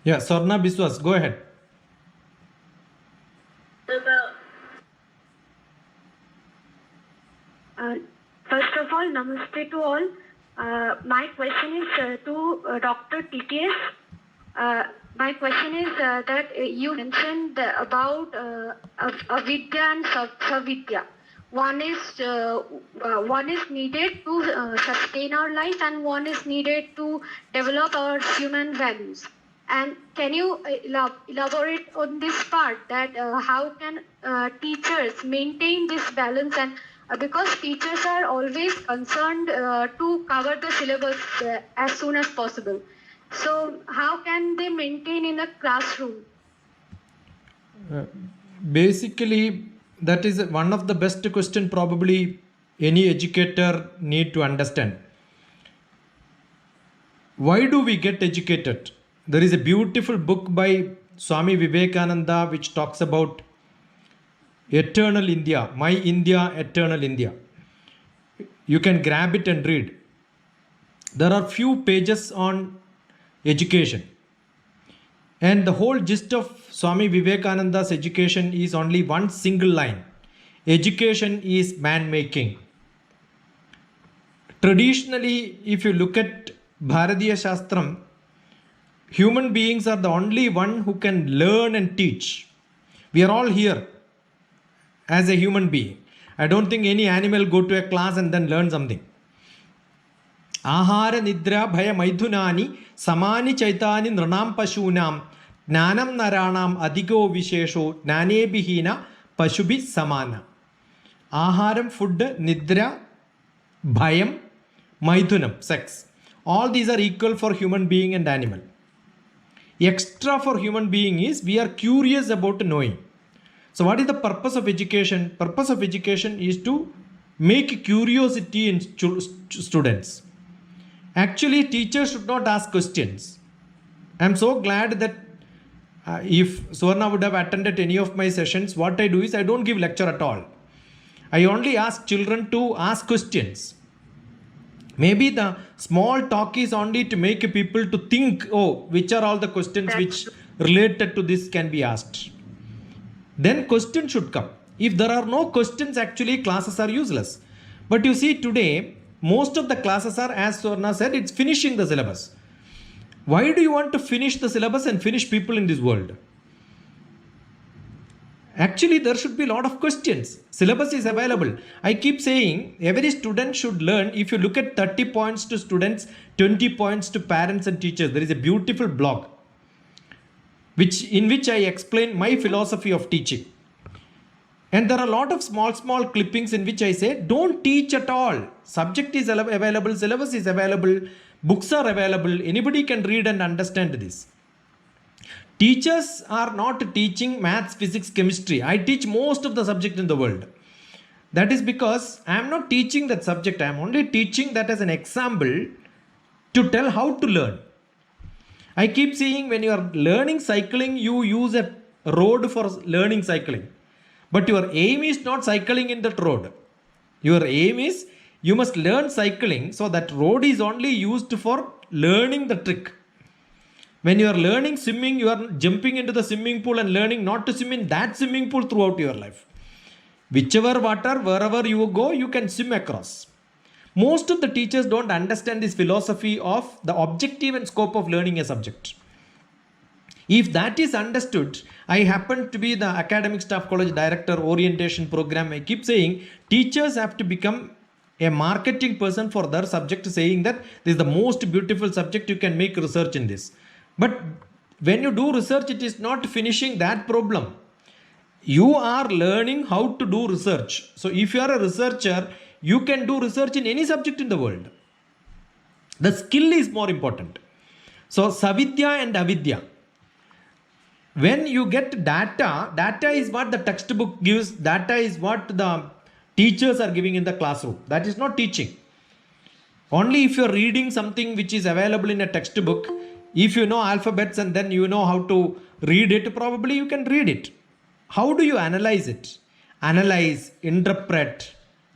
Yeah, Swarna Biswas, go ahead. Uh, First of all, namaste to all. My question is to Dr. TPS. My question is that you mentioned about avidya and savidya. One is needed to sustain our life, and one is needed to develop our human values. And can you elaborate on this part, that how can teachers maintain this balance? And because teachers are always concerned to cover the syllabus as soon as possible. So how can they maintain in a classroom? Basically, that is one of the best question probably any educator need to understand. Why do we get educated? There is a beautiful book by Swami Vivekananda which talks about eternal India, my India, eternal India. You can grab it and read. There are few pages on education. And the whole gist of Swami Vivekananda's education is only one single line. Education is man-making. Traditionally, if you look at Bharatiya Shastram, human beings are the only one who can learn and teach. We are all here as a human being. I don't think any animal go to a class and then learn something. Ahara nidra bhaya maithunani samani chaitani nranam pashunam ജ്ഞാനം നരാണാം അധികോ വിശേഷോ ജ്ഞാനേഭിഹീന പശുഭി സമാന. ആഹാരം, food, നിദ്ര, ഭയം, മൈഥുനം, sex, all these are equal for human being and animal. Extra for human being is we are curious about knowing. So what is the purpose of education? Purpose of education is to make curiosity in students. Actually, teachers should not ask questions. I am so glad that if Swarna would have attended any of my sessions, what I do is I don't give lecture at all. I only ask children to ask questions. Maybe the small talk is only to make people to think, oh, which are all the questions which related to this can be asked. Then questions should come. If there are no questions, actually classes are useless. But you see today, most of the classes are, as Swarna said, it's finishing the syllabus. Why do you want to finish the syllabus and finish people in this world? Actually, there should be a lot of questions. Syllabus is available. I keep saying every student should learn. If you look at 30 points to students, 20 points to parents and teachers, there is a beautiful blog in which I explain my philosophy of teaching. And there are a lot of small clippings in which I say, don't teach at all. Subject is available, syllabus is available, books are available, anybody can read and understand this. Teachers are not teaching maths, physics, chemistry. I teach most of the subject in the world. That is because I am not teaching that subject. I am only teaching that as an example to tell how to learn. I keep saying when you are learning cycling, you use a road for learning cycling. But your aim is not cycling in that road. Your aim is you must learn cycling, so that road is only used for learning the trick. When you are learning swimming, you are jumping into the swimming pool and learning not to swim in that swimming pool throughout your life. Whichever water, wherever you go, you can swim across. Most of the teachers don't understand this philosophy of the objective and scope of learning a subject. If that is understood, I happen to be the academic staff college director, orientation program. I keep saying teachers have to become a marketing person for their subject, saying that this is the most beautiful subject, you can make research in this. But when you do research, it is not finishing that problem. You are learning how to do research. So if you are a researcher, you can do research in any subject in the world. The skill is more important. So SAvidya and AVidya. When you get data is what the textbook gives, data is what the teachers are giving in the classroom. That is not teaching. Only if you are reading something which is available in a textbook, if you know alphabets and then you know how to read it, probably you can read it. How do you analyze it? Analyze, interpret,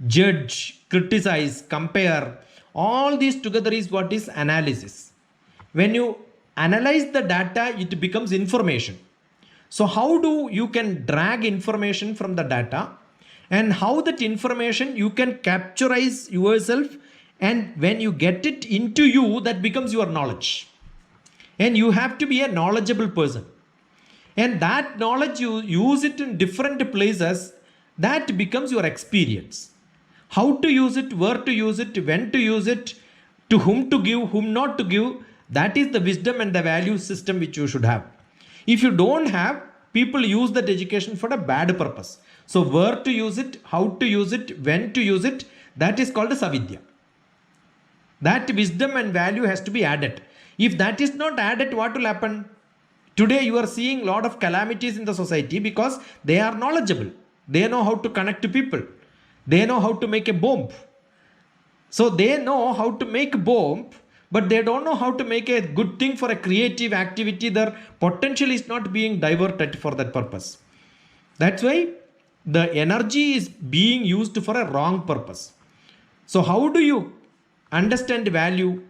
judge, criticize, compare. All these together is what is analysis. When you analyze the data, it becomes information. So how do you can drag information from the data, and how that information you can capturize yourself, and when you get it into you, that becomes your knowledge. And you have to be a knowledgeable person. And that knowledge, you use it in different places, that becomes your experience. How to use it, where to use it, when to use it, to whom to give, whom not to give, that is the wisdom and the value system which you should have. If you don't have, people use that education for a bad purpose. So where to use it, how to use it, when to use it, that is called SAvidya. That wisdom and value has to be added. If that is not added, what will happen? Today you are seeing a lot of calamities in the society because they are knowledgeable. They know how to connect to people. They know how to make a bomb. So they know how to make a bomb, but they don't know how to make a good thing for a creative activity. Their potential is not being diverted for that purpose. That's why the energy is being used for a wrong purpose. So how do you understand value?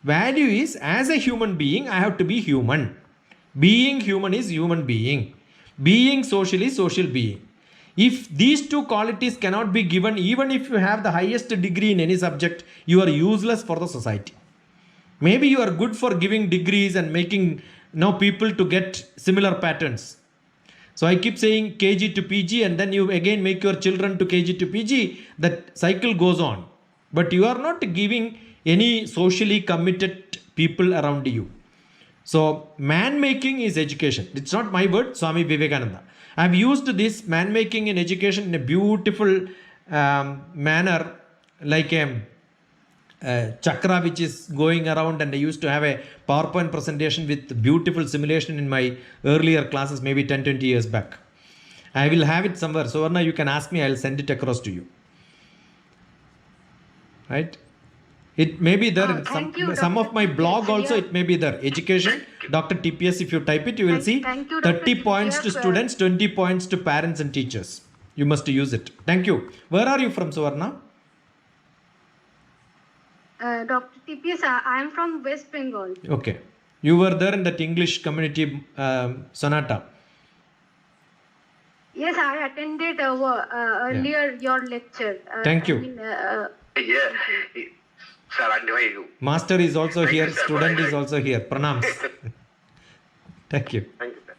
Value is, as a human being, I have to be human. Being human is human being. Being social is social being. If these two qualities cannot be given, even if you have the highest degree in any subject, you are useless for the society. Maybe you are good for giving degrees and making people to get similar patterns. So I keep saying KG to PG, and then you again make your children to KG to PG. That cycle goes on. But you are not giving any socially committed people around you. So man making is education. It's not my word, Swami Vivekananda. I have used this man making in education in a beautiful manner, like a chakra which is going around, and I used to have a PowerPoint presentation with beautiful simulation in my earlier classes, maybe 10-20 years back. I will have it somewhere. So Swarna, you can ask me, I will send it across to you. Right? It may be there in some of my blog also, it may be there. Education, DrTPS, if you type it, you will see 30 points to students, 20 points to parents and teachers. You must use it. Thank you. Where are you from, Swarna? DrTPS, I am from West Bengal. Okay. You were there in that English community sonata. Yes, I attended earlier your lecture. Thank you. Sir, I know you. Master is also here, student is also here. Pranams. Thank you. Thank you.